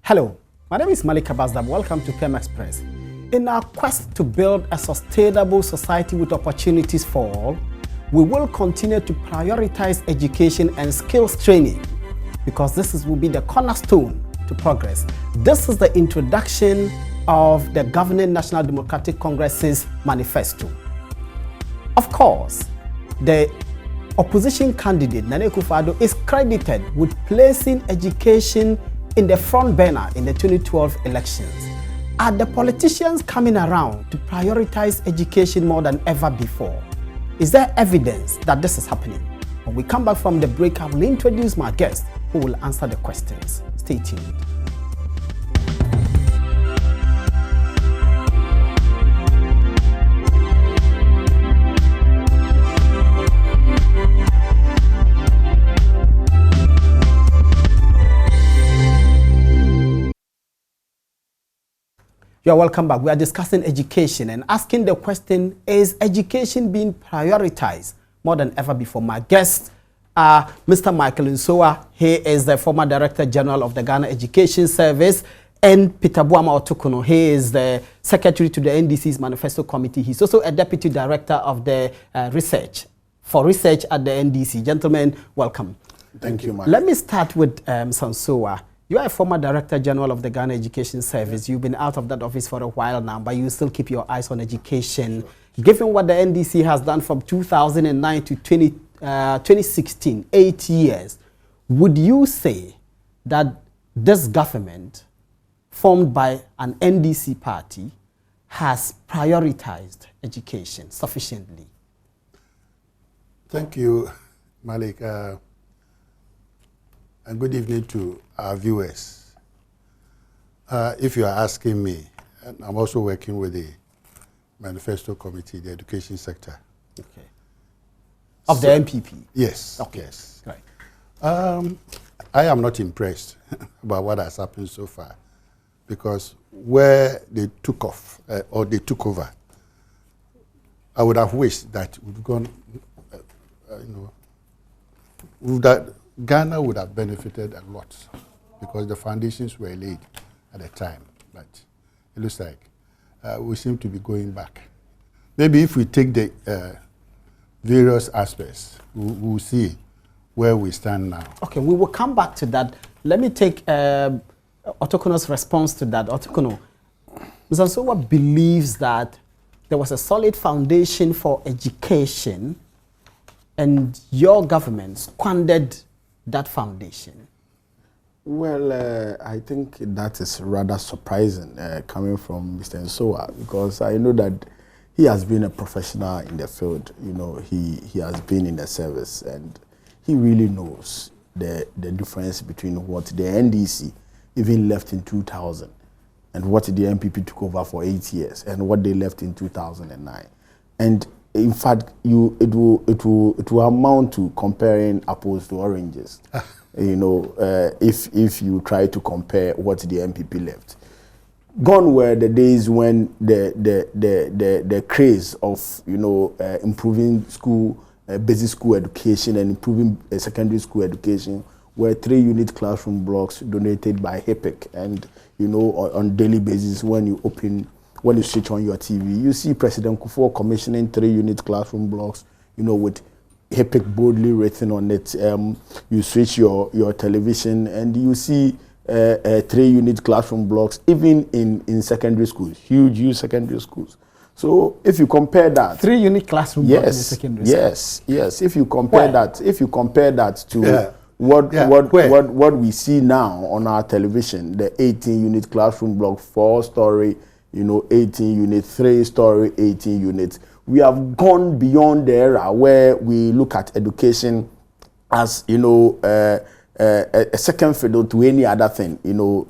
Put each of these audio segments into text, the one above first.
Hello, my name is Malik Abazdab. Welcome to PM Express. In our quest to build a sustainable society with opportunities for all, we will continue to prioritize education and skills training because will be the cornerstone to progress. This is the introduction of the governing National Democratic Congress's manifesto. Of course, the opposition candidate, Nana Akufo-Addo, is credited with placing education in the front burner in the 2012 elections. Are the politicians coming around to prioritize education more than ever before? Is there evidence that this is happening? When we come back from the break, I will introduce my guest who will answer the questions. Stay tuned. You're welcome back. We are discussing education and asking the question, is education being prioritized more than ever before? My guests are Mr. Michael Nsoa. He is the former Director General of the Ghana Education Service, and Peter Boama Otokono. He is the Secretary to the NDC's Manifesto Committee. He's also a Deputy Director of the Research at the NDC. Gentlemen, welcome. Thank you, Mike. Let me start with Nsoa. You are a former Director General of the Ghana Education Service. You've been out of that office for a while now, but you still keep your eyes on education. Given what the NDC has done from 2009 to 2016, 8 years, would you say that this government, formed by an NDC party, has prioritized education sufficiently? Thank you, Malik. And good evening to our viewers. If you are asking me, and I'm also working with the Manifesto Committee, the education sector. Okay. Of the MPP? Yes. Okay. Yes. Right. I am not impressed about what has happened so far, because where they took off or they took over, I would have wished that we've gone, Ghana would have benefited a lot because the foundations were laid at the time. But it looks like we seem to be going back. Maybe if we take the various aspects, we'll see where we stand now. Okay, we will come back to that. Let me take Otokono's response to that. Otokono, Mr. Nsoa believes that there was a solid foundation for education and your government squandered that foundation. Well, I think that is rather surprising coming from Mr. Nsoa, because I know that he has been a professional in the field. You know, he has been in the service, and he really knows the difference between what the NDC even left in 2000 and what the MPP took over for 8 years and what they left in 2009. And in fact, it will amount to comparing apples to oranges. You know, if you try to compare what the MPP left. Gone were the days when the craze of improving school basic school education and improving secondary school education were 3-unit classroom blocks donated by HIPIC, and on daily basis when you switch on your TV, you see President Kufuor commissioning 3-unit classroom blocks, with HIPIC boldly written on it. You switch your television and you see 3-unit classroom blocks, even in secondary schools, huge secondary schools. So if you compare that, 3-unit classroom blocks in secondary schools. Yes. If you compare that to what we see now on our television, the 18-unit classroom block, 4-story. 18 units, 3-story, 18 units. We have gone beyond the era where we look at education as, a second fiddle to any other thing,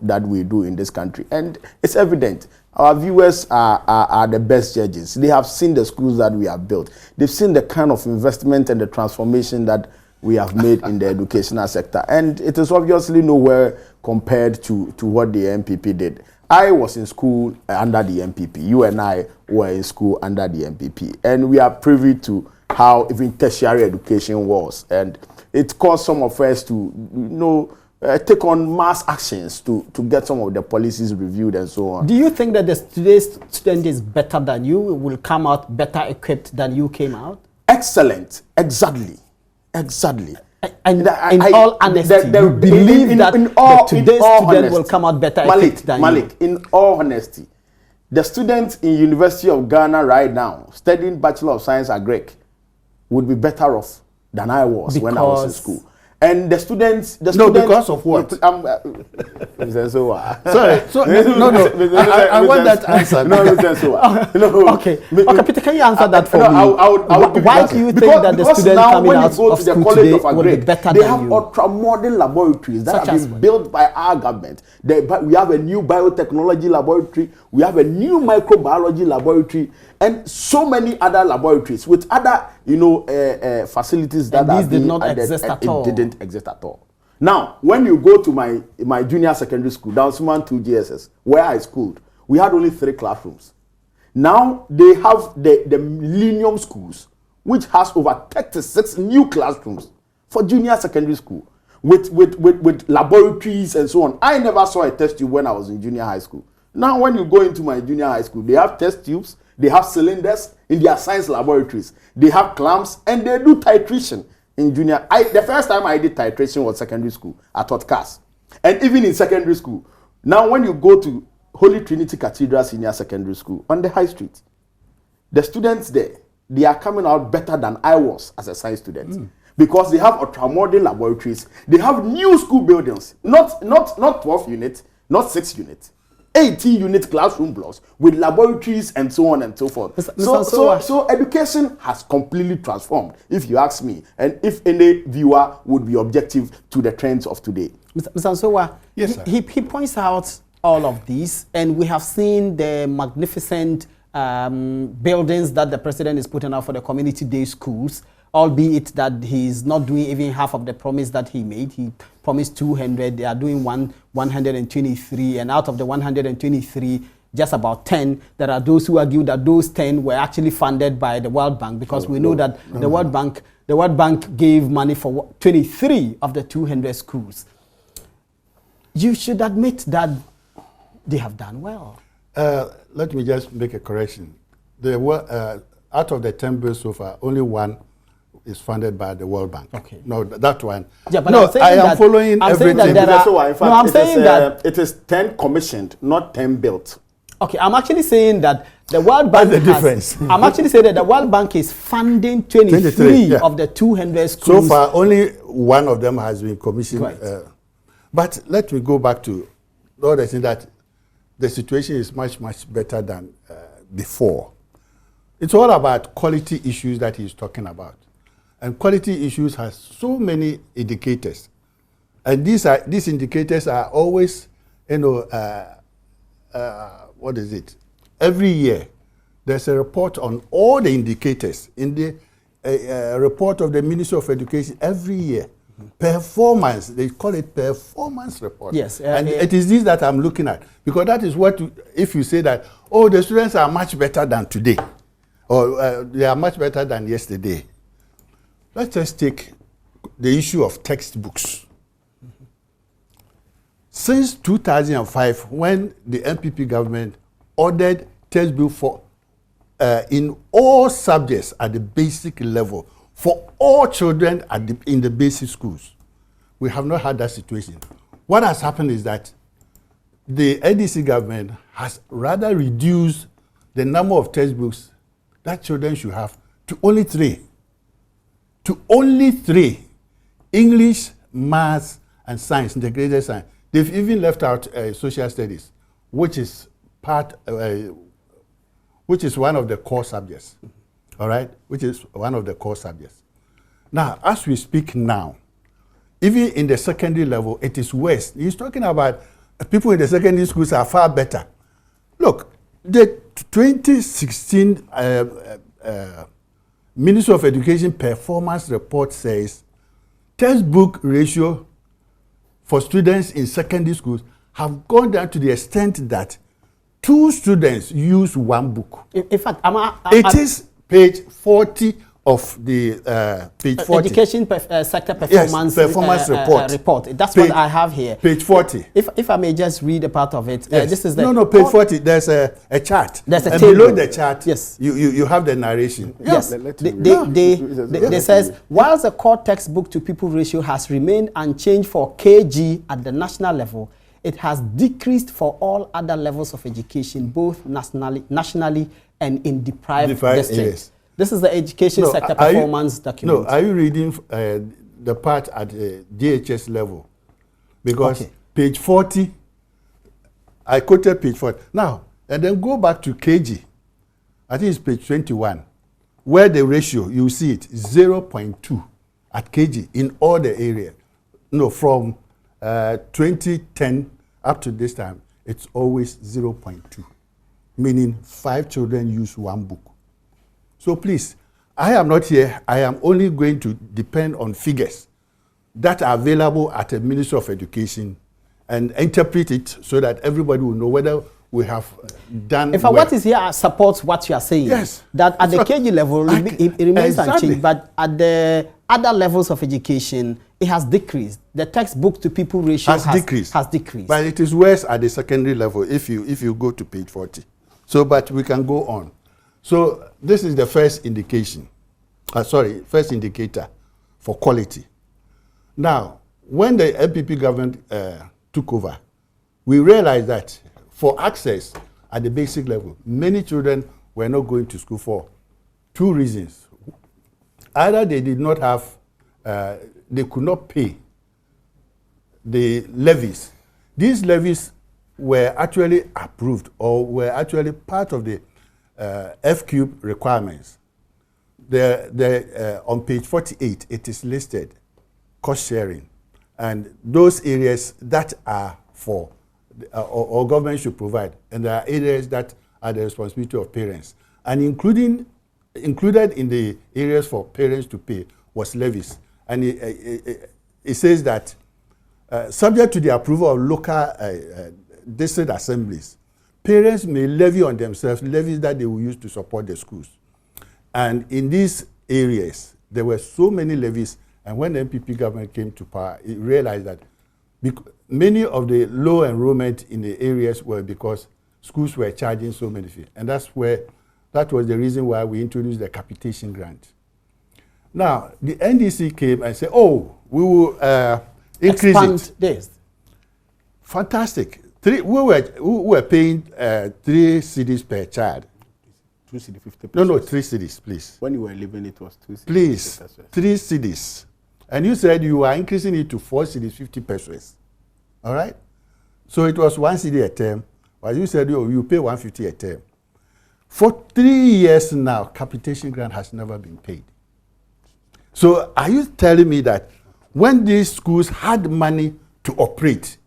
that we do in this country. And it's evident. Our viewers are the best judges. They have seen the schools that we have built. They've seen the kind of investment and the transformation that we have made in the educational sector. And it is obviously nowhere compared to what the MPP did. I was in school under the MPP. You and I were in school under the MPP. And we are privy to how even tertiary education was. And it caused some of us to, take on mass actions to get some of the policies reviewed and so on. Do you think that today's student is better than you, will come out better equipped than you came out? Excellent. Exactly. Exactly. And in all honesty, you believe that today's student will come out better equipped than you? In all honesty, the students in University of Ghana right now studying Bachelor of Science Agric would be better off than I was when I was in school. And the students, because of what? Mr. Sowa. Sorry, I want that answer. Mr. Sowa. Okay, Peter, can you answer that for me? Why do you think that the student coming out of school today will be better than you? They have ultra-modern laboratories that have been built by our government. We have a new biotechnology laboratory. We have a new microbiology laboratory. And so many other laboratories with other, facilities that these did not exist at all. It didn't exist at all. Now, when you go to my junior secondary school, Downsuman 2 GSS, where I schooled, we had only 3 classrooms. Now they have the Millennium Schools, which has over 36 new classrooms for junior secondary school with laboratories and so on. I never saw a test tube when I was in junior high school. Now, when you go into my junior high school, they have test tubes. They have cylinders in their science laboratories. They have clamps and they do titration in junior. The first time I did titration was secondary school. I taught CAS. And even in secondary school. Now when you go to Holy Trinity Cathedral Senior Secondary School on the High Street, the students there, they are coming out better than I was as a science student. Because they have ultra-modern laboratories. They have new school buildings. Not 12 units, not 6 units. 18-unit classroom blocks with laboratories and so on and so forth. So education has completely transformed, if you ask me, and if any viewer would be objective to the trends of today. Mr. Nsowa, yes, he points out all of these, and we have seen the magnificent buildings that the president is putting out for the community day schools, albeit that he's not doing even half of the promise that he made. He promised 200, they are doing 123, and out of the 123, just about 10, there are those who argue that those 10 were actually funded by the World Bank, because we know that the World Bank gave money for 23 of the 200 schools. You should admit that they have done well. Let me just make a correction. Out of the 10 bills so far, only one is funded by the World Bank. Okay. No, that one. Yeah, but no, I am following everything. I'm saying that it is 10 commissioned, not 10 built. Okay, I'm actually saying that the World Bank That's the difference. I'm actually saying that the World Bank is funding 23 of the 200 schools. So far, only one of them has been commissioned. Right. But let me go back to the other thing, that the situation is much, much better than before. It's all about quality issues that he's talking about. And quality issues has so many indicators. And these indicators are always, what is it? Every year, there's a report on all the indicators in the report of the Ministry of Education every year. Performance, they call it performance report. Yes. And it is this that I'm looking at. Because that is what, if you say that, oh, the students are much better than today, or they are much better than yesterday. Let's just take the issue of textbooks. Since 2005, when the NPP government ordered textbooks for in all subjects at the basic level for all children in the basic schools, we have not had that situation. What has happened is that the NDC government has rather reduced the number of textbooks that children should have to only 3. To only 3. English, maths, and science, integrated science. They've even left out social studies, which is one of the core subjects. All right? Which is one of the core subjects. Now, as we speak now, even in the secondary level, it is worse. He's talking about people in the secondary schools are far better. Look, the 2016 Ministry of Education performance report says textbook ratio for students in secondary schools have gone down to the extent that 2 students use 1 book. In fact, it is page 40 of the page 40. Education sector performance, yes, performance report. That's page, what I have here. Page 40. If I may just read a part of it. Yes. This is the page 40. There's a chart. There's a and table. below the chart, yes, you have the narration. Yes. They says, whilst the core textbook to people ratio has remained unchanged for KG at the national level, it has decreased for all other levels of education, both nationally and in deprived districts. Areas. This is the education sector performance document. No, are you reading the part at DHS level? Because page 40, I quoted page 40. Now, and then go back to KG. I think it's page 21, where the ratio, you see it, 0.2 at KG in all the areas. No, from 2010 up to this time, it's always 0.2, meaning 5 children use 1 book. So please, I am not here. I am only going to depend on figures that are available at the Ministry of Education and interpret it so that everybody will know whether we have done. In fact, what is here supports what you are saying. Yes. That at the KG level, it remains unchanged, but at the other levels of education, it has decreased. The textbook to people ratio has decreased. But it is worse at the secondary level if you go to page 40. So, but we can go on. So this is the first indication. First indicator for quality. Now, when the MPP government took over, we realized that for access at the basic level, many children were not going to school for 2 reasons. Either they did not have, they could not pay the levies. These levies were actually approved or were actually part of the F-cube requirements. On page 48, it is listed, cost sharing, and those areas that are for, or government should provide, and there are areas that are the responsibility of parents. And included in the areas for parents to pay was levies. And it says that subject to the approval of local district assemblies, parents may levy on themselves levies that they will use to support the schools. And in these areas, there were so many levies, and when the MPP government came to power, it realized that many of the low enrollment in the areas were because schools were charging so many fees. And that was the reason why we introduced the capitation grant. Now, the NDC came and said, oh, we will increase expand this. Fantastic. We were paying 3 cedis per child. 2 cedis, 50 pesos. No, 3 cedis, please. When you were living, it was 2 cedis. Please, 3 cedis. And you said you are increasing it to 4 cedis, 50 pesos. All right? So it was 1 cedi a term. But you said you pay 150 a term. For 3 years now, capitation grant has never been paid. So are you telling me that when these schools had money to operate,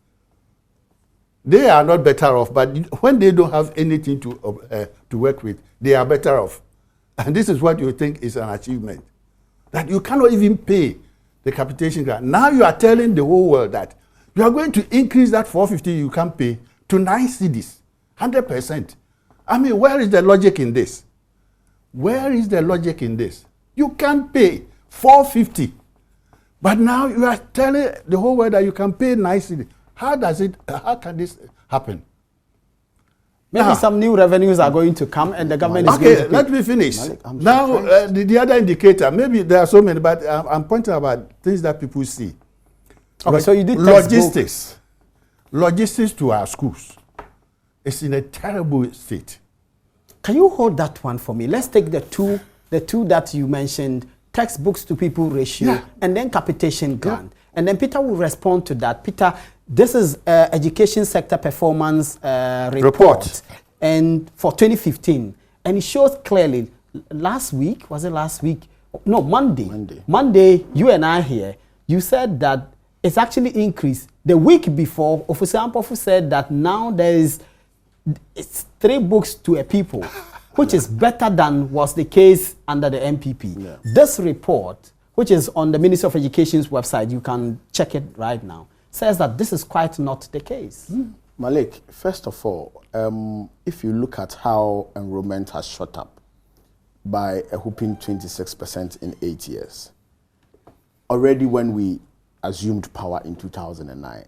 they are not better off, but when they don't have anything to work with, they are better off. And this is what you think is an achievement. That you cannot even pay the capitation grant. Now you are telling the whole world that you are going to increase that 450 you can pay to 9 cedis, 100%. I mean, where is the logic in this? Where is the logic in this? You can't pay 450. But now you are telling the whole world that you can pay 9 cedis. How can this happen? Maybe some new revenues are going to come and the government is going to pay. Let me finish. Now, the other indicator, maybe there are so many, but I'm pointing about things that people see. Okay, so you did logistics. Logistics to our schools is in a terrible state. Can you hold that one for me? Let's take the two that you mentioned, textbooks to people ratio, and then capitation grant. And then Peter will respond to that. Peter, this is education sector performance report, and for 2015, and it shows clearly. Last week, was it last week? No, Monday. Monday, you and I here. You said that it's actually increased. The week before, Officer Ampofu said that now it's 3 books to a people, which is better than was the case under the MPP. Yeah. This report, which is on the Ministry of Education's website, you can check it right now, says that this is quite not the case. Malik, first of all, if you look at how enrollment has shot up, by a whopping 26% in 8 years. Already when we assumed power in 2009,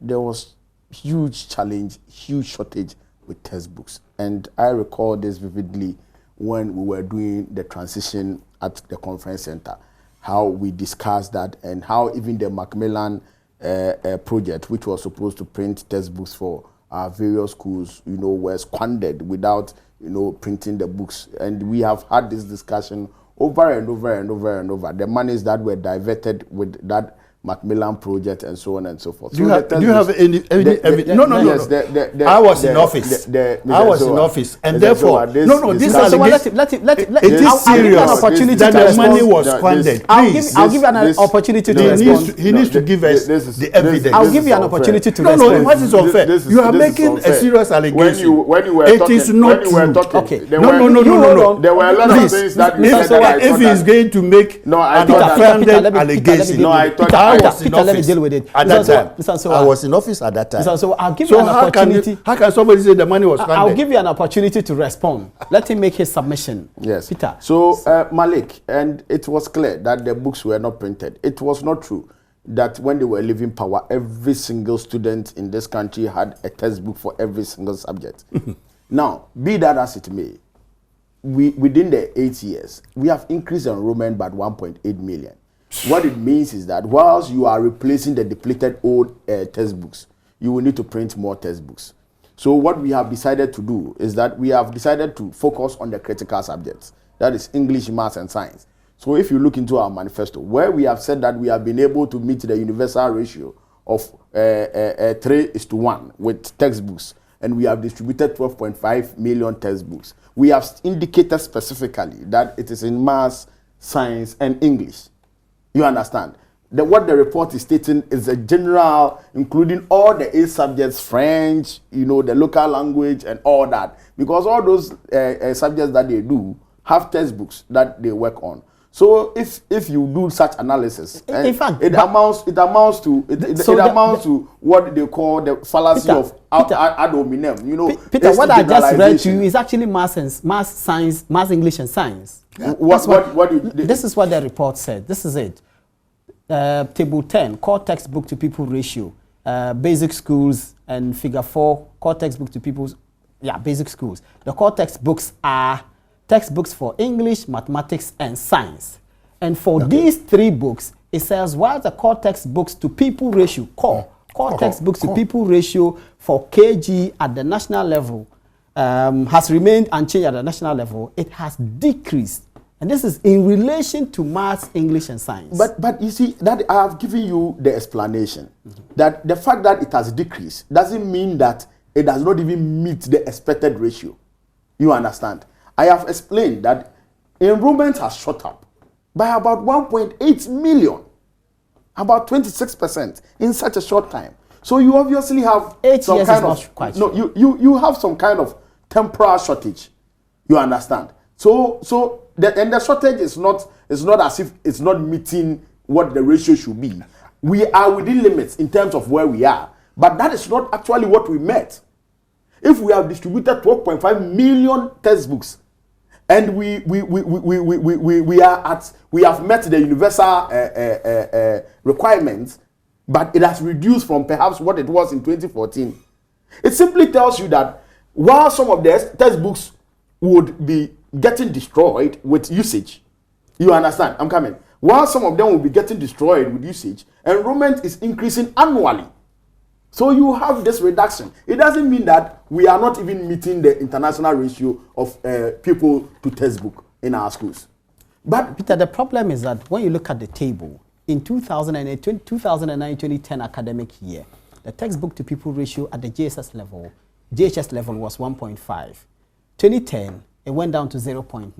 there was huge challenge, huge shortage with textbooks. And I recall this vividly when we were doing the transition at the conference center, how we discussed that and how even the Macmillan project, which was supposed to print textbooks for our various schools, was squandered without, printing the books. And we have had this discussion over and over and over and over. The monies that were diverted with that Macmillan project and so on and so forth. Do you have any evidence? No. I was in office. I was in office, and therefore, this is let it is serious that the money was squandered. I'll give you an opportunity to respond. He needs to give us the evidence. I'll give you an opportunity to respond. No, what is unfair? You are making a serious allegation. When you were it talking, is not true. Okay. No. There were a lot of things that you said that I if he is going to make an unfounded allegation, I thought Peter, let me deal with it. At that time, I was in office at that time. So I'll give you an opportunity. How can somebody say the money was squandered? I'll give you an opportunity to respond. Let him make his submission. Yes. Peter. So, Malik, and it was clear that the books were not printed. It was not true that when they were leaving power, every single student in this country had a textbook for every single subject. Now, be that as it may, within the 8 years, we have increased enrollment by 1.8 million. What it means is that whilst you are replacing the depleted old textbooks, you will need to print more textbooks. So what we have decided to do is that we have decided to focus on the critical subjects. That is English, Maths, and Science. So if you look into our manifesto, where we have said that we have been able to meet the universal ratio of 3:1 with textbooks, and we have distributed 12.5 million textbooks, we have indicated specifically that it is in Maths, Science, and English. You understand? What the report is stating is a general, including all the 8 subjects, French, the local language and all that. Because all those subjects that they do have textbooks that they work on. So if you do such analysis, in fact, it amounts to what they call the fallacy Peter, of ad hominem. Peter, what I just read to you is actually Maths, Science, Maths, English, and Science. This is what the report said. This is it. Table 10, core textbook to pupil ratio, basic schools, and figure 4, core textbook to pupils. Yeah, basic schools. The core textbooks are textbooks for English, mathematics, and science. And for these 3 books, it says while the core textbooks to pupil ratio, core textbooks to pupil ratio for KG at the national level has remained unchanged at the national level, it has decreased. And this is in relation to Maths, English, and Science. But you see, that I have given you the explanation. That the fact that it has decreased doesn't mean that it does not even meet the expected ratio. You understand? I have explained that enrollment has shot up by about 1.8 million, about 26% in such a short time. So you obviously have 8 some years kind is of not quite no. You have some kind of temporal shortage. You understand? So the shortage is not as if it's not meeting what the ratio should be. We are within limits in terms of where we are, but that is not actually what we met. If we have distributed 12.5 million textbooks, and we have met the universal requirements, but it has reduced from perhaps what it was in 2014. It simply tells you that while some of the textbooks would be getting destroyed with usage, you understand? I'm coming. While some of them will be getting destroyed with usage, enrollment is increasing annually. So you have this reduction. It doesn't mean that we are not even meeting the international ratio of people to textbook in our schools. But Peter, the problem is that when you look at the table, in 2009-2010 academic year, the textbook to pupil ratio at the JHS level was 1.5. 2010, it went down to 0.9.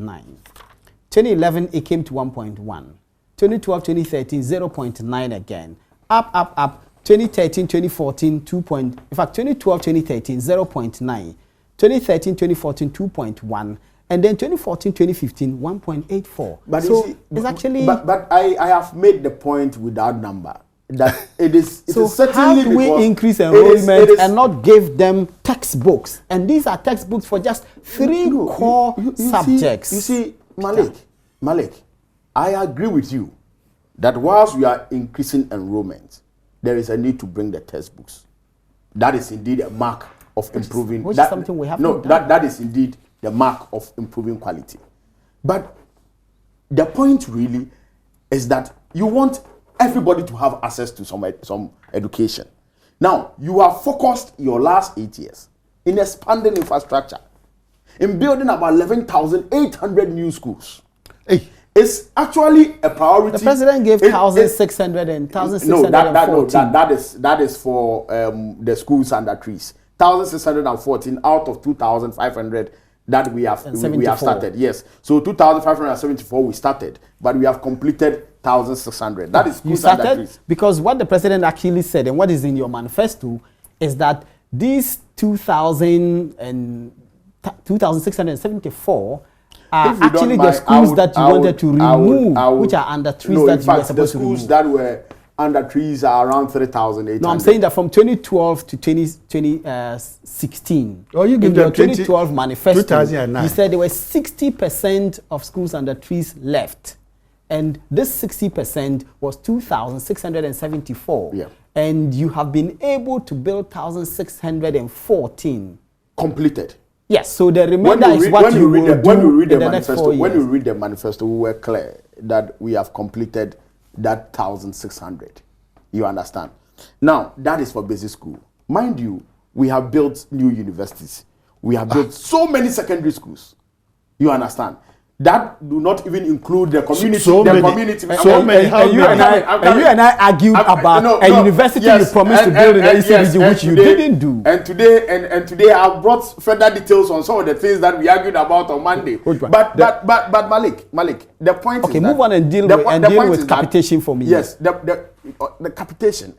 2011, it came to 1.1. 2012, 2013, 0.9 again. Up. 2013, 2014, 2. In fact, 2012, 2013, 0.9. 2013, 2014, 2.1. And then 2014, 2015, 1.84. But so see, it's actually. But I have made the point with that number that it is. So is certainly how do we increase enrollment and not give them textbooks? And these are textbooks for just 3 core subjects. You see, Malik, I agree with you that whilst we are increasing enrollment, there is a need to bring the textbooks. That is indeed a mark of improving. Which is something we have no, that is indeed the mark of improving quality. But the point really is that you want everybody to have access to some education. Now, you have focused your last 8 years in expanding infrastructure, in building about 11,800 new schools. Hey. It's actually a priority. The president gave 1,600 and 1,614. That is for the schools under trees. 1,614 out of 2,500 that we have started. Yes, so 2,574 we started, but we have completed 1,600. That is schools under trees. Because what the president actually said and what is in your manifesto is that these 2,674 are actually the schools that you wanted to remove, which are under trees that you were supposed to remove. The schools that were under trees are around 3,800. No, I'm saying that from 2012 to 2016. Oh, you give in your them 2012 manifesto, 2009. you said there were 60% of schools under trees left. And this 60% was 2,674. Yeah. And you have been able to build 1,614. Completed. Yes, so the remainder is what you will do in the next 4 years. When you read the manifesto, we were clear that we have completed that 1,600. You understand? Now, that is for basic school. Mind you, we have built new universities. We have built so many secondary schools. You understand? That do not even include the community. So many. And you and I argued about a university you promised to build in the Eastern region, which you didn't do. And today I brought further details on some of the things that we argued about on Monday. But Malik, the point is okay, move on and deal with capitation for me. Yes, the capitation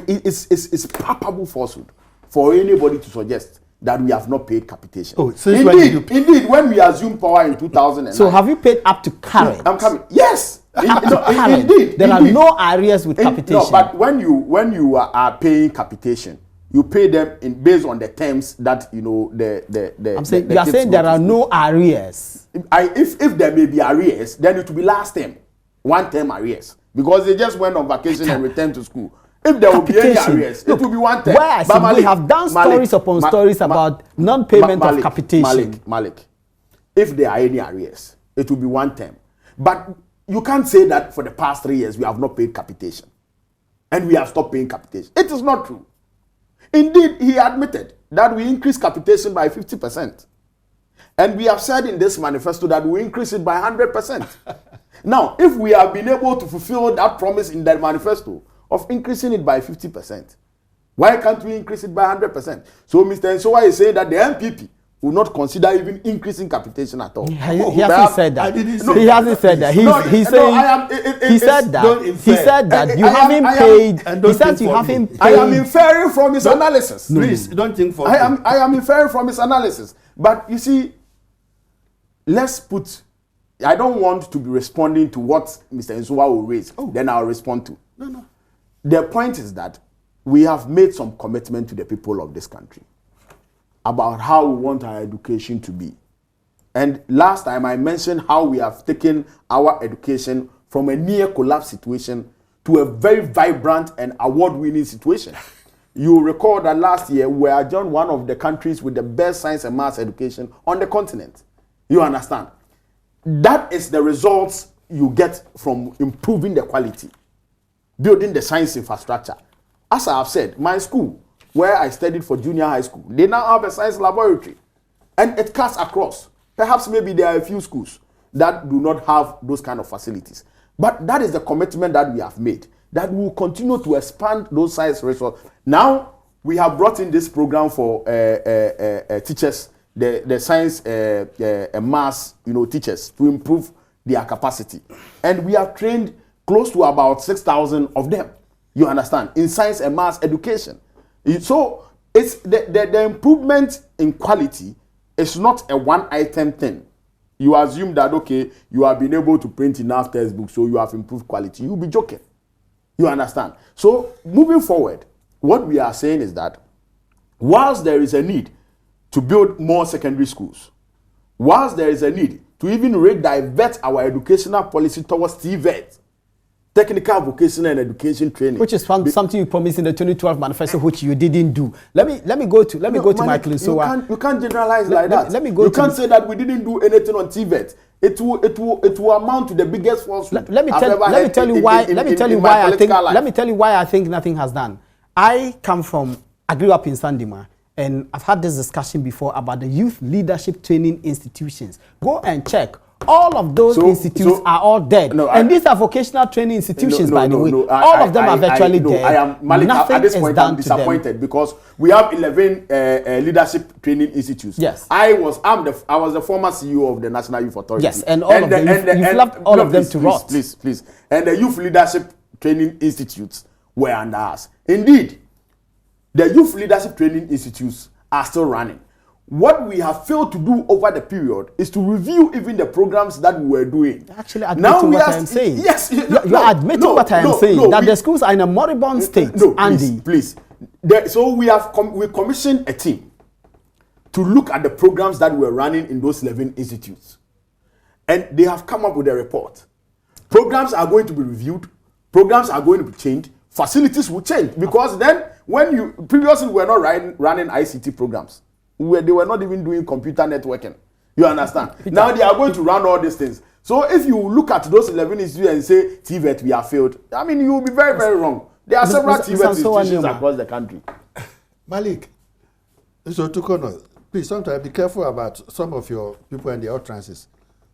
is palpable falsehood for anybody to suggest that we have not paid capitation. Oh, indeed, when we assumed power in 2009. So have you paid up to current? I'm coming. Yes. Indeed. There are no arrears with capitation. No, but when you are paying capitation, you pay them based on the terms that I'm saying you are saying there are no arrears. If there may be arrears, then it will be last term, 1 term arrears, because they just went on vacation and returned to school. If there will be any arrears, it will be 1 term. Where I said we have done stories upon stories about non-payment of capitation. Malik, if there are any arrears, it will be 1 term. But you can't say that for the past 3 years we have not paid capitation and we have stopped paying capitation. It is not true. Indeed, he admitted that we increased capitation by 50%. And we have said in this manifesto that we increase it by 100%. Now, if we have been able to fulfill that promise in that manifesto of increasing it by 50%, why can't we increase it by 100%? So Mr. Nsowa is saying that the MPP will not consider even increasing capitation at all. He hasn't said that. He hasn't said that. He said that you haven't paid. He said you haven't paid. I am inferring from his analysis. Please, don't think for me. I am inferring from his analysis. But you see, I don't want to be responding to what Mr. Nsowa will raise. Then I'll respond to. No. The point is that we have made some commitment to the people of this country about how we want our education to be. And last time I mentioned how we have taken our education from a near collapse situation to a very vibrant and award-winning situation. You recall that last year we adjourned one of the countries with the best science and maths education on the continent. You understand? That is the results you get from improving the quality, building the science infrastructure. As I have said, my school, where I studied for junior high school, they now have a science laboratory. And it cuts across. Perhaps maybe there are a few schools that do not have those kind of facilities. But that is the commitment that we have made, that we will continue to expand those science resources. Now, we have brought in this program for teachers, the science maths teachers, to improve their capacity. And we have trained close to about 6,000 of them, you understand, in science and maths education. So it's the improvement in quality is not a one-item thing. You assume that, okay, you have been able to print enough textbooks, so you have improved quality. You'll be joking. You understand? So moving forward, what we are saying is that whilst there is a need to build more secondary schools, whilst there is a need to even divert our educational policy towards TVET, technical vocational and education training, which is something you promised in the 2012 manifesto, which you didn't do. Let me go to Michael. So you can't generalize like that. Let me go. You can't say that we didn't do anything on TVET. It will amount to the biggest falsehood. Let me tell you why I think nothing has done. I grew up in Sandima, and I've had this discussion before about the youth leadership training institutions. Go and check. All of those institutes are all dead. These are vocational training institutions, by the way. All of them are virtually dead. I am, Malik, at this point I'm disappointed because we have 11 leadership training institutes. Yes. I was the former CEO of the National Youth Authority. Yes, and all of them, you've left all of them to rot. Please. And the youth leadership training institutes were under us. Indeed, the youth leadership training institutes are still running. What we have failed to do over the period is to review even the programs that we were doing. Actually, admitting what I am saying. Yes, you're admitting what I am saying. That the schools are in a moribund state. Andy, please. So we commissioned a team to look at the programs that were running in those 11 institutes, and they have come up with a report. Programs are going to be reviewed. Programs are going to be changed. Facilities will change because then previously we were not running ICT programs. They were not even doing computer networking. You understand? Now they are going to run all these things. So if you look at those 11 institutions and say TVET, we have failed, I mean, you will be very, very wrong. There are several TVET institutions across the country. Malik, so Tukono, please sometimes be careful about some of your people and the utterances.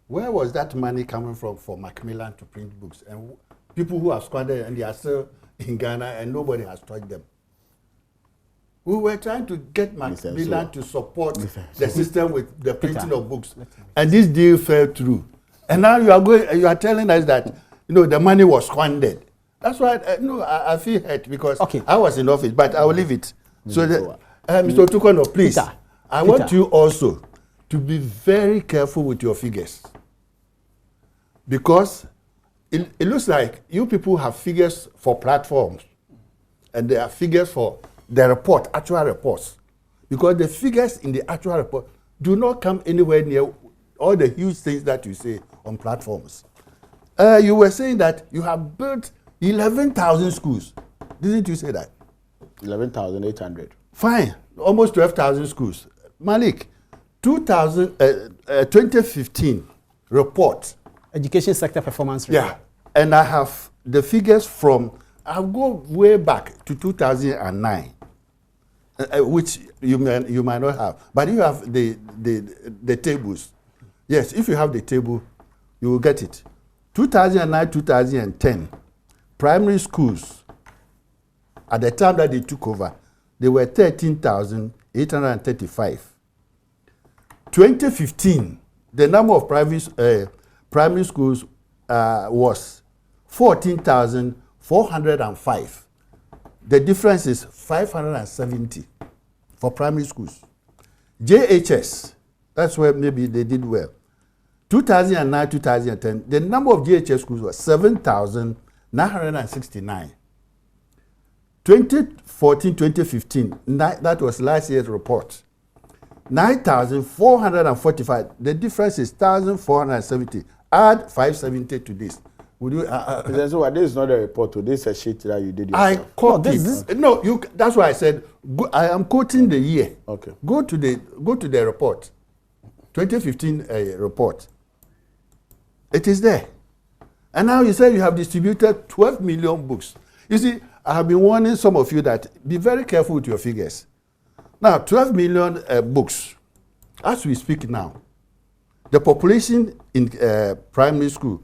Where was that money coming from for Macmillan to print books? And people who have squandered and they are still in Ghana and nobody has touched them. We were trying to get Macmillan to support the system with the printing of books, and this deal fell through. And now you are telling us that the money was squandered. That's why I feel hurt because I was in office, but I will leave it. So, Mr. Tukono, please, I want you also to be very careful with your figures, because it looks like you people have figures for platforms, and there are figures for the report, actual reports, because the figures in the actual report do not come anywhere near all the huge things that you say on platforms. You were saying that you have built 11,000 schools. Didn't you say that? 11,800. Fine, almost 12,000 schools. Malik, 2015 report. Education sector performance report. Yeah, and I have the figures from, I'll go way back to 2009. Which you might not have, but you have the tables. Yes, if you have the table, you will get it. 2009, 2010, primary schools, at the time that they took over, they were 13,835. 2015, the number of primary schools was 14,405. The difference is 570 for primary schools. JHS, that's where maybe they did well. 2009, 2010, the number of JHS schools was 7,969. 2014, 2015, that was last year's report. 9,445. The difference is 1,470. Add 570 to this. Would you? So this is not a report. This is a sheet that you did yourself. I quote it. No, you. That's why I said I am quoting the year. Okay. Go to the report, 2015 report. It is there, and now you say you have distributed 12 million books. You see, I have been warning some of you that be very careful with your figures. Now, 12 million books, as we speak now, the population in primary school.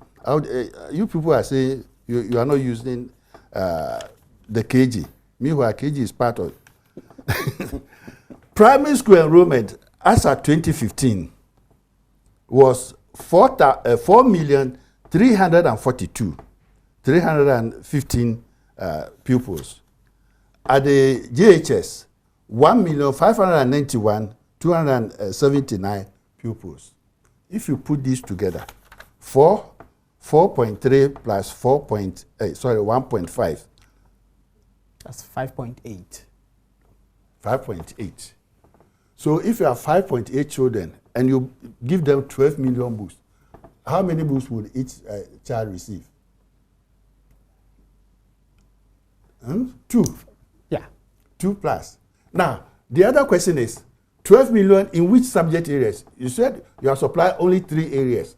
You people are saying you are not using the KG. Meanwhile, KG is part of primary school enrollment as at 2015 was 4,315 pupils. At the JHS, 1,591,279 pupils. If you put these together, 4.3 plus 1.5. That's 5.8. 5.8. So if you have 5.8 children and you give them 12 million books, how many books would each child receive? 2. Yeah. 2 plus. Now, the other question is, 12 million in which subject areas? You said you have supplied only 3 areas.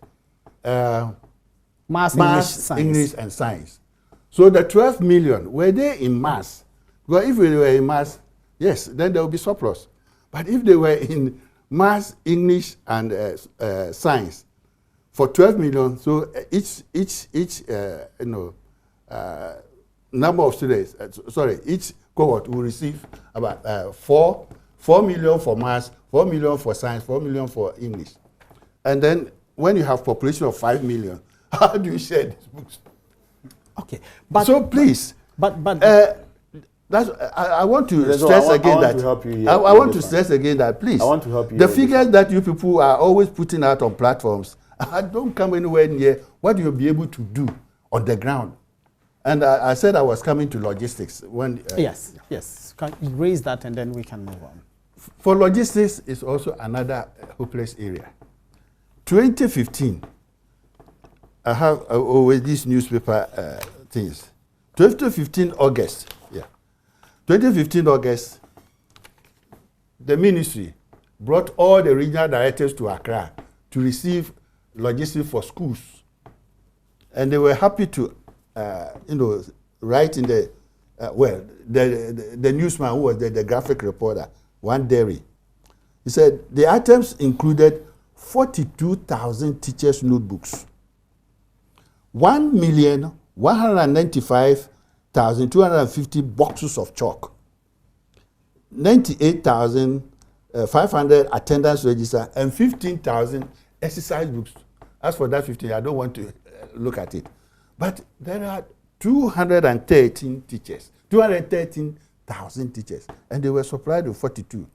Maths, English, and science. So the 12 million, were they in maths? Because if they were in maths, yes, then there will be surplus. But if they were in maths, English, and science, for 12 million, so each number of students, each cohort will receive about 4 million for maths, 4 million for science, 4 million for English. And then when you have population of 5 million, how do you share these books? Okay, but so please, that's I want to stress again that I want to stress again that please. I want to help you. The figures that you people are always putting out on platforms don't come anywhere near what you'll be able to do on the ground. And I said I was coming to logistics when. Yes. Can you raise that and then we can move on. For logistics is also another hopeless area. 2015. I have always these newspaper things. 2015 August, 2015 August, the ministry brought all the regional directors to Accra to receive logistics for schools. And they were happy to, write in the, the newsman who was the graphic reporter, one dairy. He said the items included 42,000 teachers' notebooks, 1,195,250 boxes of chalk, 98,500 attendance register, and 15,000 exercise books. As for that 15, I don't want to look at it. But there are 213 teachers, 213,000 teachers, and they were supplied with 42.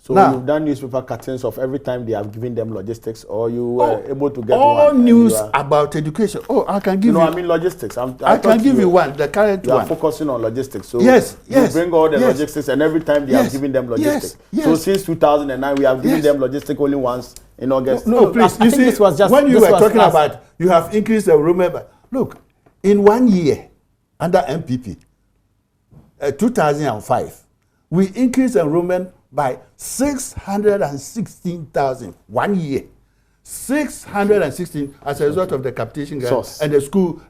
So now, you've done newspaper cuttings of every time they have given them logistics, or you were able to get all one? News about education. Oh, I can give you. No, I mean logistics. I can give you one, the current one. You are focusing on logistics. So yes. You bring all the logistics, and every time they have given them logistics. So since 2009, we have given them logistics only once in August. No, please. You see, this was just, when you were talking about, you have increased the enrollment. Look, in 1 year, under MPP, 2005, we increased enrollment by 616,000 1 year. 616 as a result of the capitation grant and the school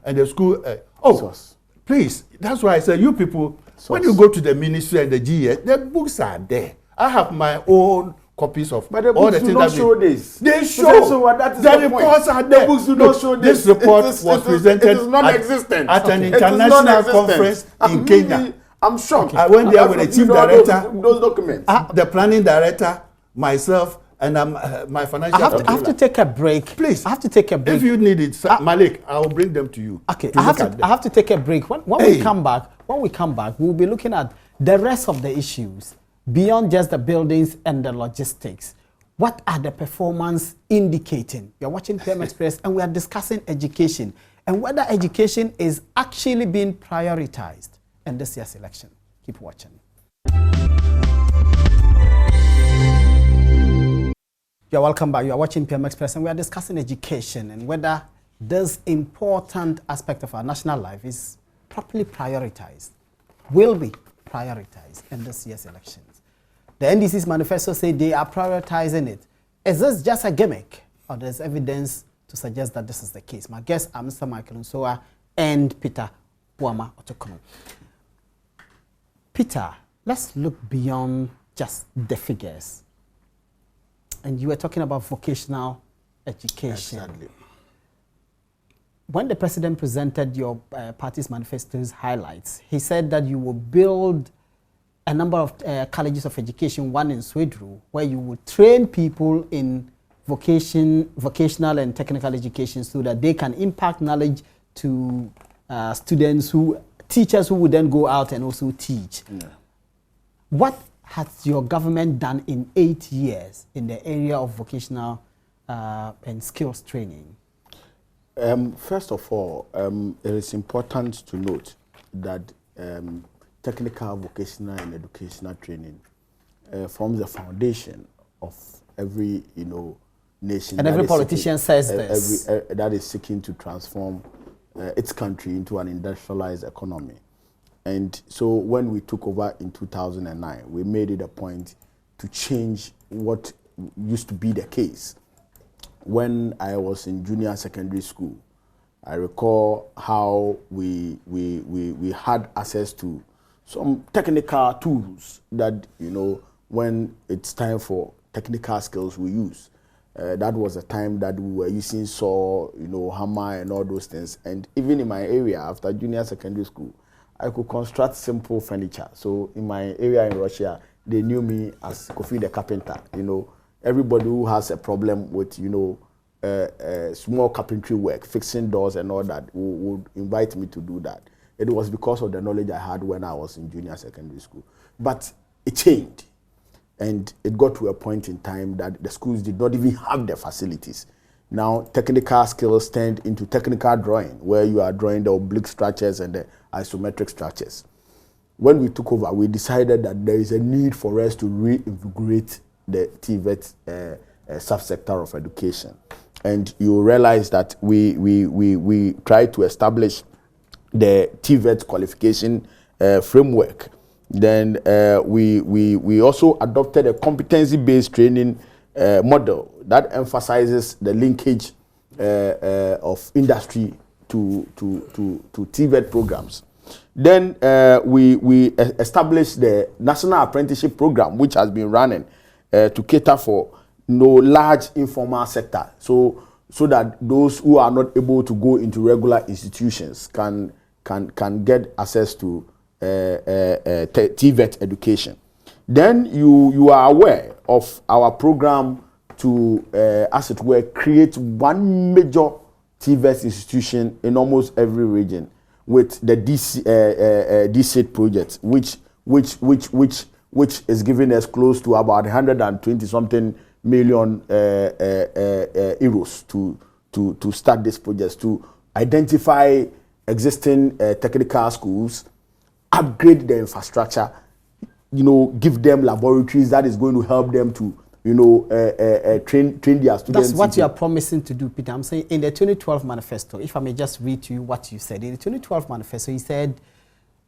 please, that's why I say you people, when you go to the ministry and the GS, the books are there. I have my own copies of all the things that show this. They show. So that is the reports are there. The books do not show this. This report was presented it is non-existent. at an international conference in Kenya. I'm shocked. I went there with the chief director, those documents, the planning director, myself, and my financial. I have to take a break. Please, I have to take a break. If you need it, Malik, I will bring them to you. Okay, I have to take a break. When we come back, we'll be looking at the rest of the issues beyond just the buildings and the logistics. What are the performance indicating? You're watching PM Express, and we are discussing education and whether education is actually being prioritized in this year's election. Keep watching. You're welcome back. You are watching PM Express, and we are discussing education and whether this important aspect of our national life is properly prioritized, will be prioritized in this year's elections. The NDC's manifesto say they are prioritizing it. Is this just a gimmick, or there's evidence to suggest that this is the case? My guests are Mr. Michael Nsoa and Peter Buama Otokono. Peter, let's look beyond just the figures. And you were talking about vocational education. Exactly. When the president presented your party's manifesto's highlights, he said that you will build a number of colleges of education, one in Swedru, where you will train people in vocational and technical education so that they can impact knowledge to teachers who would then go out and also teach. Yeah. What has your government done in 8 years in the area of vocational and skills training? First of all, it is important to note that technical, vocational, and educational training forms the foundation of every nation. And every politician says this. That is seeking to transform its country into an industrialized economy. And so when we took over in 2009, we made it a point to change what used to be the case. When I was in junior secondary school, I recall how we had access to some technical tools that, when it's time for technical skills we use. That was a time that we were using saw, hammer and all those things. And even in my area, after junior secondary school, I could construct simple furniture. So in my area in Russia, they knew me as Kofi the carpenter. Everybody who has a problem with, small carpentry work, fixing doors and all that, would invite me to do that. It was because of the knowledge I had when I was in junior secondary school. But it changed. And it got to a point in time that the schools did not even have the facilities. Now, technical skills turned into technical drawing, where you are drawing the oblique structures and the isometric structures. When we took over, we decided that there is a need for us to reinvigorate the TVET subsector of education. And you realize that we tried to establish the TVET qualification framework. Then we also adopted a competency-based training model that emphasizes the linkage of industry to TVET programs. Then we established the National Apprenticeship Program, which has been running to cater for large informal sector, so that those who are not able to go into regular institutions can get access to TVET education. Then you are aware of our program to, as it were, create one major TVET institution in almost every region with the DC project, which is giving us close to about 120 something million euros to start this project, to identify existing technical schools, upgrade the infrastructure, give them laboratories that is going to help them to, train their students. That's what you are promising to do, Peter. I'm saying in the 2012 manifesto, if I may just read to you what you said. In the 2012 manifesto, you said,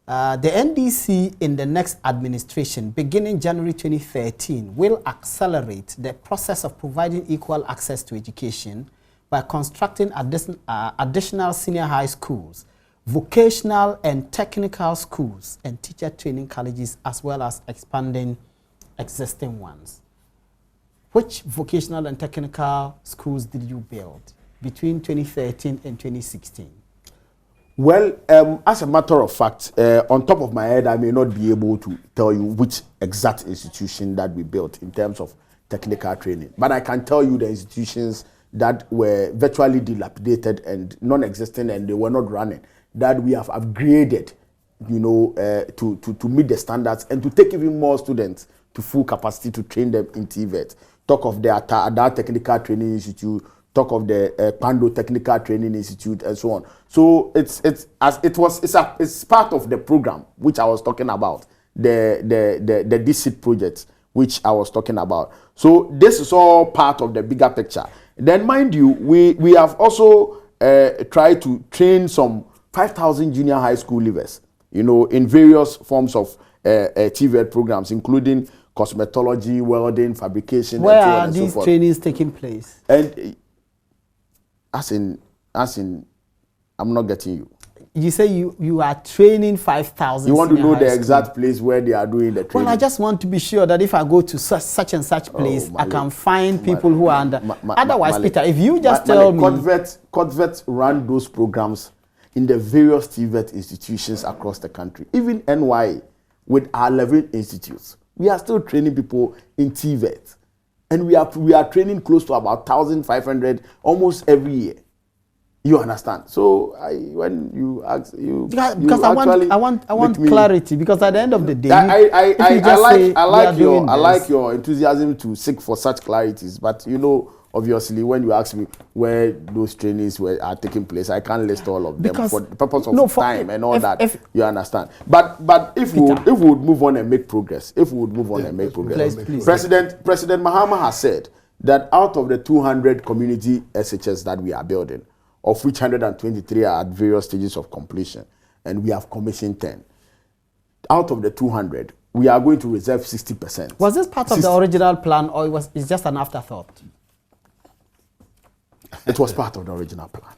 the NDC in the next administration, beginning January 2013, will accelerate the process of providing equal access to education by constructing additional senior high schools, vocational and technical schools, and teacher training colleges, as well as expanding existing ones. Which vocational and technical schools did you build between 2013 and 2016? Well, as a matter of fact, on top of my head, I may not be able to tell you which exact institution that we built in terms of technical training. But I can tell you the institutions that were virtually dilapidated and non-existent and they were not running, that we have upgraded, to meet the standards and to take even more students to full capacity to train them in TVET. Talk of the Adar Technical Training Institute, talk of the Pando Technical Training Institute, and so on. So it's part of the program which I was talking about, the DC project which I was talking about. So this is all part of the bigger picture. Then, mind you, we have also tried to train some 5,000 junior high school leavers, in various forms of TVET programs, including cosmetology, welding, fabrication. Where and so on are these trainings taking place? And as in, I'm not getting you. You say you are training 5,000. You want to know the exact place where they are doing the training? Well, I just want to be sure that if I go to such and such place, I can find people who are under. Otherwise, Peter, if you just tell me. CODVET ran those programs in the various TVET institutions across the country. Even NY, with our 11 institutes, we are still training people in TVET. And we are training close to about 1,500 almost every year. You understand? So when you ask because I want clarity, because at the end of the day, I like your enthusiasm to seek for such clarities, but obviously when you ask me where those trainings are taking place, I can't list all of them because for the purpose of time and all that. You understand? But if we would move on and make progress, please. President Mahama has said that out of the 200 community SHS that we are building, of which 123 are at various stages of completion, and we have commissioned 10. Out of the 200, we are going to reserve 60%. Was this part of the original plan, or it's just an afterthought? It was part of the original plan.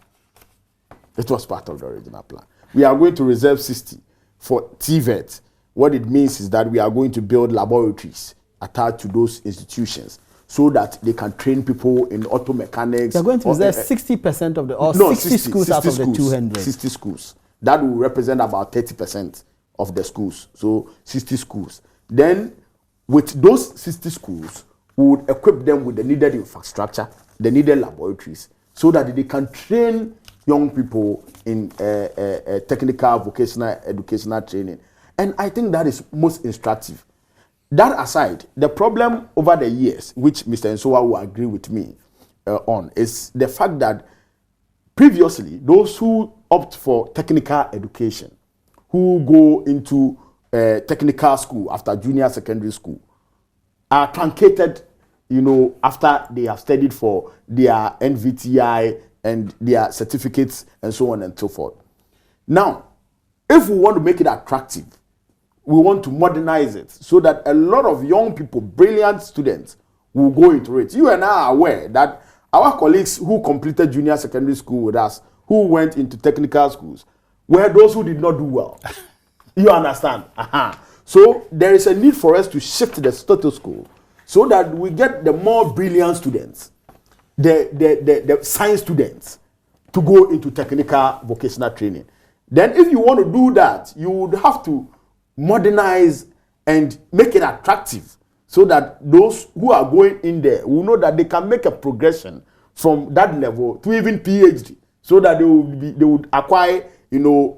It was part of the original plan. We are going to reserve 60 for TVET. What it means is that we are going to build laboratories attached to those institutions so that they can train people in auto mechanics. They're going to reserve 60% of the, or 60 schools out of the 200. 60 schools. That will represent about 30% of the schools. So 60 schools. Then with those 60 schools, we would equip them with the needed infrastructure, the needed laboratories, so that they can train young people in technical, vocational, educational training. And I think that is most instructive. That aside, the problem over the years, which Mr. Nsoa will agree with me on, is the fact that previously, those who opt for technical education, who go into technical school after junior secondary school, are truncated, you know, after they have studied for their NVTI and their certificates and so on and so forth. Now, if we want to make it attractive, we want to modernize it so that a lot of young people, brilliant students, will go into it. You and I are aware that our colleagues who completed junior secondary school with us, who went into technical schools, were those who did not do well. You understand? So there is a need for us to shift the status quo so that we get the more brilliant students, the science students, to go into technical vocational training. Then if you want to do that, you would have to modernize and make it attractive so that those who are going in there will know that they can make a progression from that level to even PhD, so that they would acquire, you know,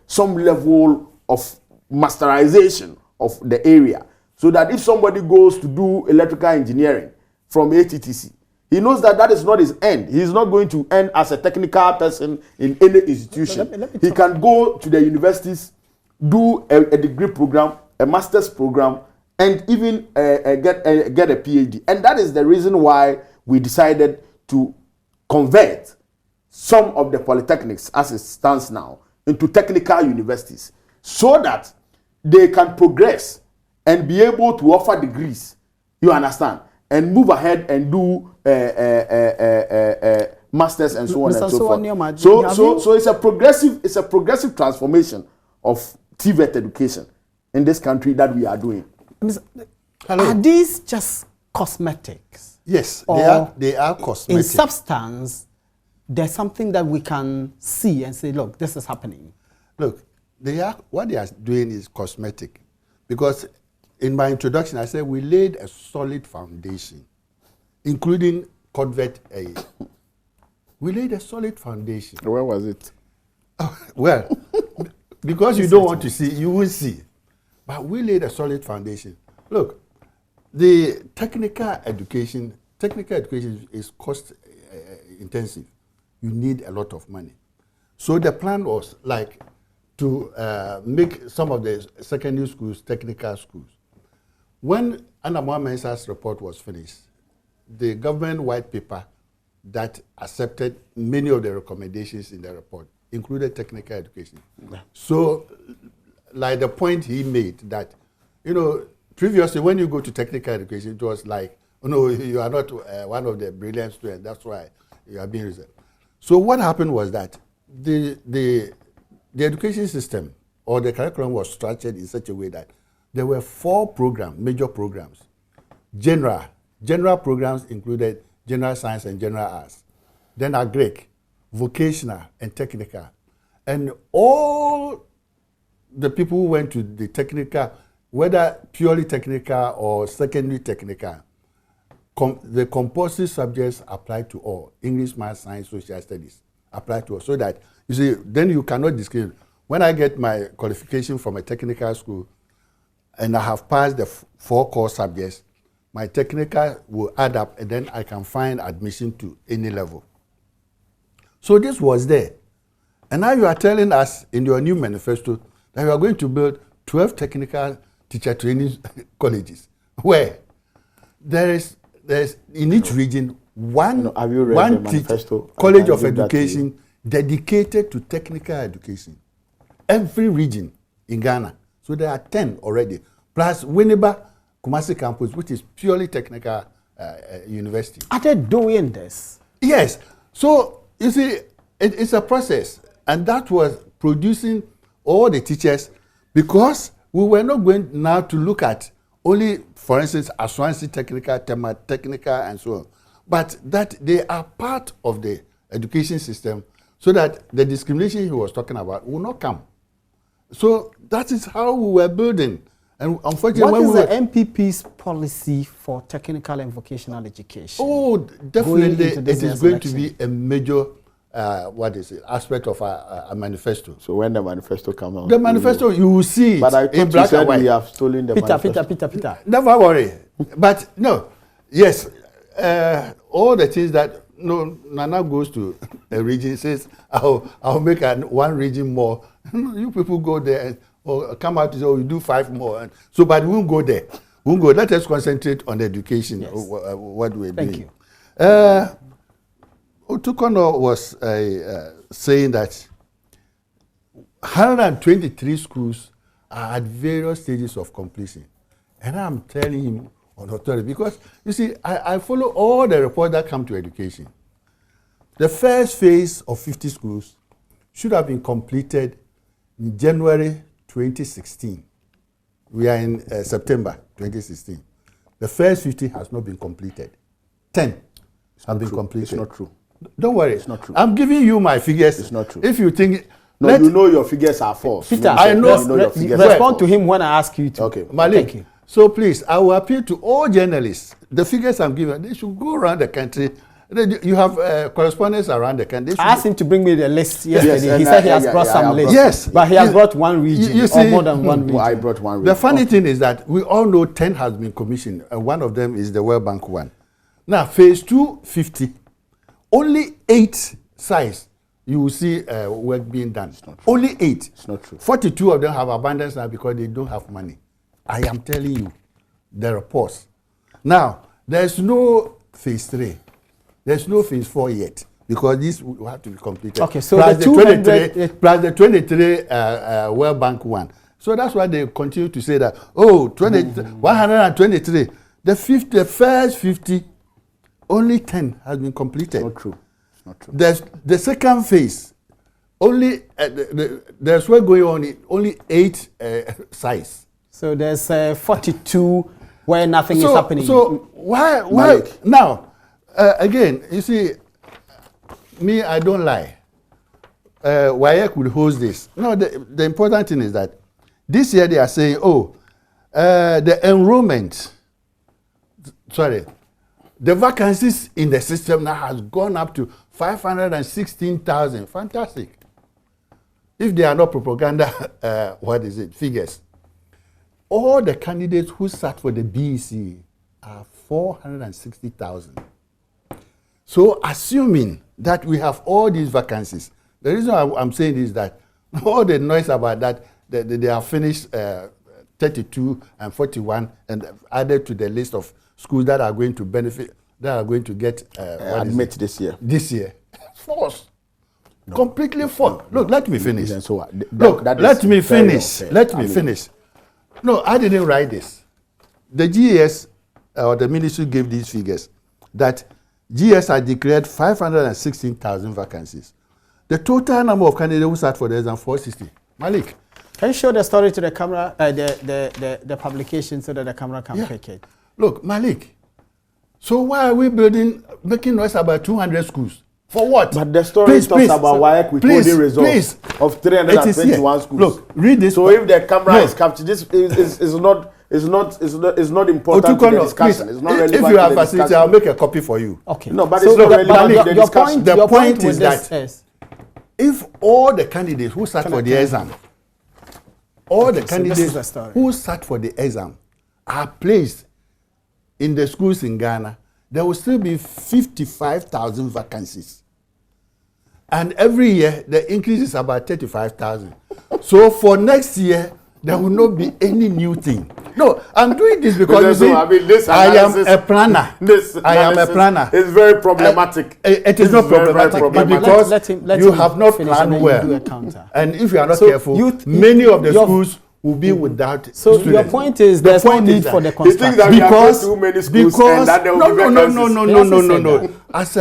some level of masterization of the area, so that if somebody goes to do electrical engineering from ATTC, he knows that that is not his end. He is not going to end as a technical person in any institution. Let me he can go to the universities, do a degree program, a master's program, and even get a PhD. And that is the reason why we decided to convert some of the polytechnics, as it stands now, into technical universities, so that they can progress and be able to offer degrees, you understand, and move ahead and do masters and so on and so forth. So it's a progressive transformation of TVET education in this country that we are doing. Are these just cosmetics? Yes, they are cosmetic. In substance, there's something that we can see and say, look, this is happening. Look, what they are doing is cosmetic. Because in my introduction, I said we laid a solid foundation, including Convert A. We laid a solid foundation. Where was it? Well, because you don't want to see, you will see. But we laid a solid foundation. Look, the technical education is cost intensive. You need a lot of money. So the plan was like to make some of the secondary schools technical schools. When Anamwa Mensah's report was finished, the government white paper that accepted many of the recommendations in the report included technical education. Yeah. So, like the point he made that, you know, previously when you go to technical education, it was like, oh, no, you are not one of the brilliant students, that's why you are being reserved. So what happened was that the education system or the curriculum was structured in such a way that there were 4 programs, major programs. General programs included general science and general arts. Then agric, vocational and technical. And all the people who went to the technical, whether purely technical or secondary technical, the compulsory subjects apply to all. English, math, science, social studies apply to all. So that, you see, then you cannot discriminate. When I get my qualification from a technical school and I have passed the 4 core subjects, my technical will add up and then I can find admission to any level. So this was there. And now you are telling us in your new manifesto that you are going to build 12 technical teacher training colleges, where there is there's in each region one, have you read one the manifesto? college of education dedicated to technical education. Every region in Ghana. So there are 10 already. Plus Winneba Kumasi campus, which is purely technical university. Are they doing this? Yes. So you see, it's a process, and that was producing all the teachers, because we were not going now to look at only, for instance, Aswansi technical, Tema technical, and so on, but that they are part of the education system, so that the discrimination he was talking about will not come. So that is how we were building. And unfortunately, what is the MPP's policy for technical and vocational education? Oh, definitely, it is going to be a major aspect of our manifesto. So when the manifesto comes out, the manifesto, you will see it. But I thought you said we have stolen the manifesto. Peter. Never worry. But no, yes, all the things that Nana goes to a region, says, I'll make one region more. You people go there or come out and say, oh, you do 5 more. And so, but we won't go there. We won't go. Let us concentrate on education. Yes. What we're doing. Thank you. Otukono was saying that 123 schools are at various stages of completion. And I'm telling him on authority, because you see, I follow all the reports that come to education. The first phase of 50 schools should have been completed in January 2016. We are in September 2016. The first 50 has not been completed. 10 have been completed. It's not true. Don't worry. It's not true. I'm giving you my figures. It's not true. If you think... No, you know your figures are false. Peter, I know. Respond to him when I ask you to. Okay. Malik, Thank you. so please, I will appeal to all journalists. The figures I'm giving, they should go around the country. You have correspondents around the country. I asked him to bring me the list yesterday. Yes, he said he has brought some lists. Yes. But he has brought one region, you see, or more than one region. Well, I brought one region. The funny thing is that we all know 10 has been commissioned, and one of them is the World Bank one. Now, phase 2, 50. Only 8 sites you will see work being done. It's not true. Only 8. It's not true. 42 of them have abundance now because they don't have money. I am telling you, the reports. Now, there's no phase 3. There's no phase 4 yet, because this will have to be completed. Okay, so plus the 223, plus the 23 World Bank one. So that's why they continue to say that, 123. The first 50, only 10 has been completed. It's not true. It's not true. There's the second phase, only there's work going on in only 8 sites. So there's 42 where nothing is happening. So why Malik. now? Again, you see, me, I don't lie. WAEC would host this. No, the important thing is that this year they are saying, the enrollment, the vacancies in the system now has gone up to 516,000. Fantastic. If they are not propaganda, figures. All the candidates who sat for the BEC are 460,000. So assuming that we have all these vacancies, the reason I'm saying is that all the noise about that, they have finished 32 and 41 and added to the list of schools that are going to benefit, that are going to get admit this year. This year. False. No, completely false. No, look, let me finish. So let me finish. Let me finish. No, I didn't write this. The GES or the ministry gave these figures that GS had declared 516,000 vacancies. The total number of candidates who sat for the exam, 460. Malik. Can you show the story to the camera, the publication, so that the camera can pick it? Look, Malik, so why are we making noise about 200 schools? For what? But the story talks about WAEC withholding results of 321 schools. Look, read this. So if the camera is captured, this is not important to the discussion. It's not relevant. If you have facility, I'll make a copy for you. Okay. No, but it's not relevant to the discussion. The point is that if all the candidates who sat for the exam, who sat for the exam are placed in the schools in Ghana, there will still be 55,000 vacancies. And every year, the increase is about 35,000. So for next year, there will not be any new thing. No, I'm doing this because you see, I am a planner. I am a planner. It's very problematic. It is not problematic because you have not planned well. And if you are not careful, many of the schools will be without students. Your point is there's no need for the construction. Because too many schools and that there will be no. As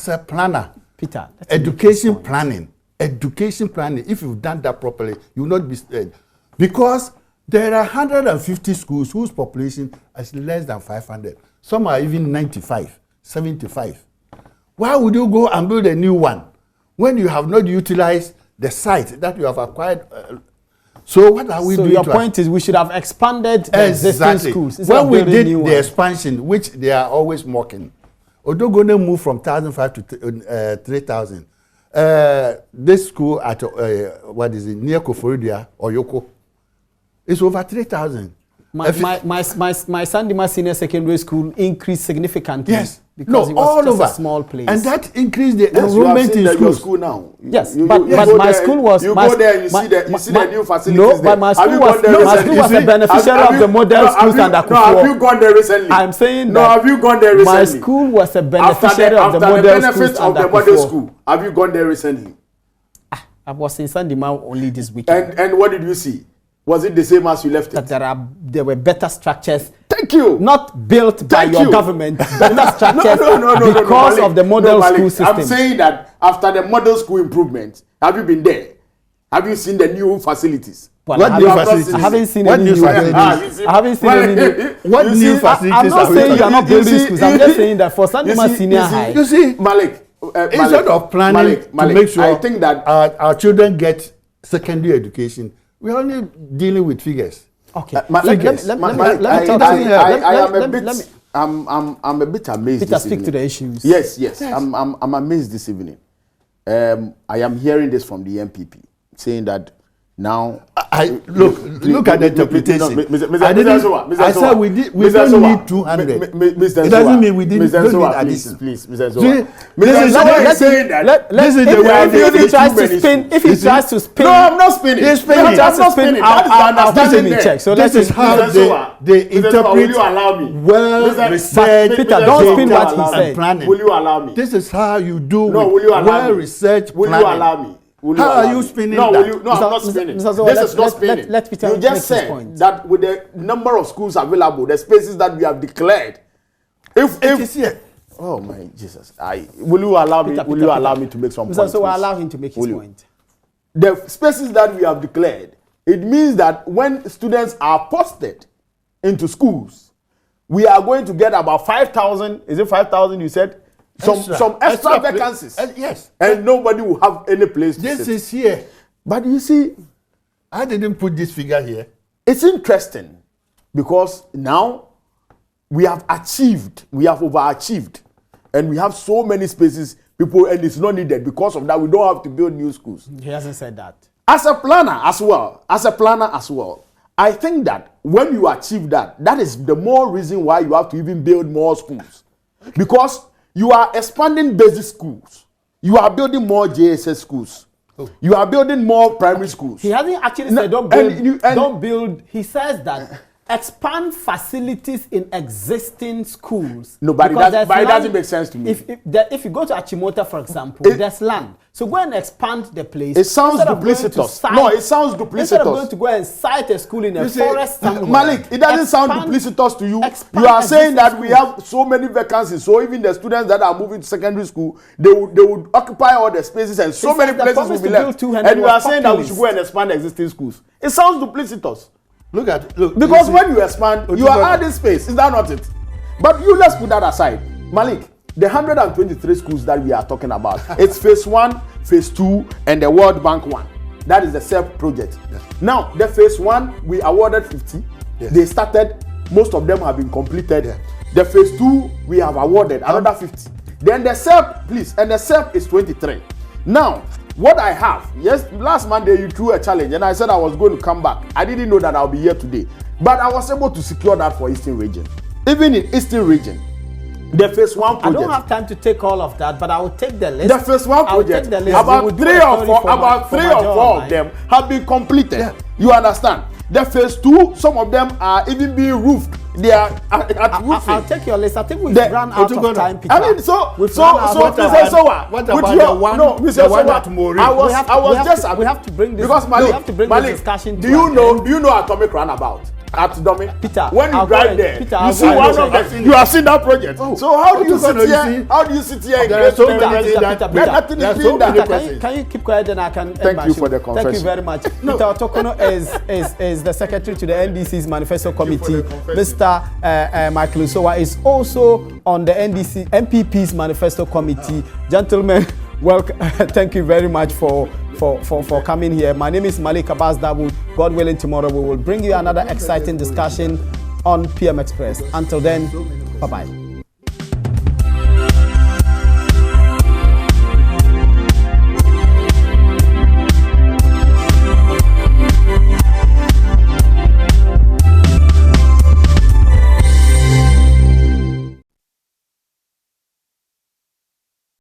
a planner, Peter, education planning, if you've done that properly, you will not be scared. Because there are 150 schools whose population is less than 500. Some are even 95, 75. Why would you go and build a new one when you have not utilized the site that you have acquired? So what are we doing? So your point is we should have expanded the existing schools. When we did the expansion, which they are always mocking, although going to move from 1,500 to 3,000, this school at near Koforidia or Yoko, it's over 3,000. My Sandima Senior Secondary School increased significantly. Yes. Because it was just a small place. And that increased the enrollment in your school now. Yes, but my school was... You go there and you see the new facilities. No, but my school was a beneficiary of the model schools under Akufo. No, have you gone there recently? I'm saying no, have you gone there recently? My school was a beneficiary of the model schools under Akufo. Have you gone there recently? I was in Sandima only this weekend. And what did you see? Was it the same as you left it? That there were better structures. Thank you. Not built by your government. Better structures because of the model school system. I'm saying that after the model school improvement, have you been there? Have you seen the new facilities? Well, what new facilities? I haven't seen any new facilities. I haven't seen any new. What new facilities? I'm not saying you are not building schools. I'm just saying that for Sandima Senior High. You see, Malik, instead of planning to make sure I think that our children get secondary education, we're only dealing with figures. Okay. I'm a bit amazed. Peter, speak to the issues. Yes. I'm amazed this evening. I am hearing this from the MPP saying that now. Look at the interpretation. I said we don't need 200. It doesn't mean we don't need addition. Please, Mr. Zowa. This is the way if he tries to spin. If he tries to spin. No, I'm not spinning. He's spinning. I'm not spinning. This is how they interpret well-researched Peter, don't spin what he said. Planning. Will you allow me? This is how you do well-researched planning. Will you allow me? How are you spinning that? I'm not spinning. This is not spinning. You just said that with the number of schools available, the spaces that we have declared, if it is here. Oh my Jesus! Will you allow me? Will you allow me to make some points? So allow him to make his point. The spaces that we have declared, it means that when students are posted into schools, we are going to get about 5,000. Is it 5,000? You said. Some extra vacancies. Yes. And nobody will have any place to sit. This is here. But you see, I didn't put this figure here. It's interesting because now we have overachieved, and we have so many spaces, people, and it's not needed. Because of that, we don't have to build new schools. He hasn't said that. As a planner as well, I think that when you achieve that, that is the more reason why you have to even build more schools. Because you are expanding basic schools. You are building more JSS schools. You are building more primary schools. He hasn't actually said don't build. He says that expand facilities in existing schools. No, but it doesn't make sense to me. If you go to Achimota, for example, there's land. So go and expand the place. It sounds duplicitous. No, it sounds duplicitous. Instead of going to go and cite a school in a forest somewhere. Malik, it doesn't sound duplicitous to you. You are saying that we have so many vacancies, so even the students that are moving to secondary school, they would occupy all the spaces and so many places will be left. And you are saying that we should go and expand existing schools. It sounds duplicitous. Look. Because when you expand, you are adding space. Is that not it? But let's put that aside. Malik, the 123 schools that we are talking about, it's phase 1, phase 2, and the World Bank one. That is the SEP project. Yes. Now, the phase 1, we awarded 50. Yes. They started, most of them have been completed. Yes. The phase 2, we have awarded another 50. Then the SEP, and the SEP is 23. Now, what I have, last Monday you threw a challenge and I said I was going to come back. I didn't know that I'll be here today. But I was able to secure that for Eastern Region. Even in Eastern Region, the phase 1 project. I don't have time to take all of that, but I will take the list. The phase 1 project, about 3 or 4 of them have been completed. Yeah. You understand? The phase 2, some of them are even being roofed. They are at roofing. I'll take your list. I think we've run out of time, Peter. I mean, so We've Mr. run out of time. Sowa, what about the one at Mori? We have to bring this. Because we have to bring this discussion. Do you know Atomic Runabout? At Domi, Peter, when you drive there, Peter, you see one of them. You have seen that project. Oh. So how do you sit here? How do you sit here? There are so many nothing is being done. Can you keep quiet? Then I can. Thank you for the confession. Thank you very much. Peter Otokono is the secretary to the NDC's manifesto committee. Mr. Michael Usowa is also on the NDC MPP's manifesto committee. Gentlemen, welcome. Thank you very much for coming here. My name is Malik Abbas Dawood. God willing, tomorrow we will bring you another exciting discussion on PM Express. Until then, bye-bye.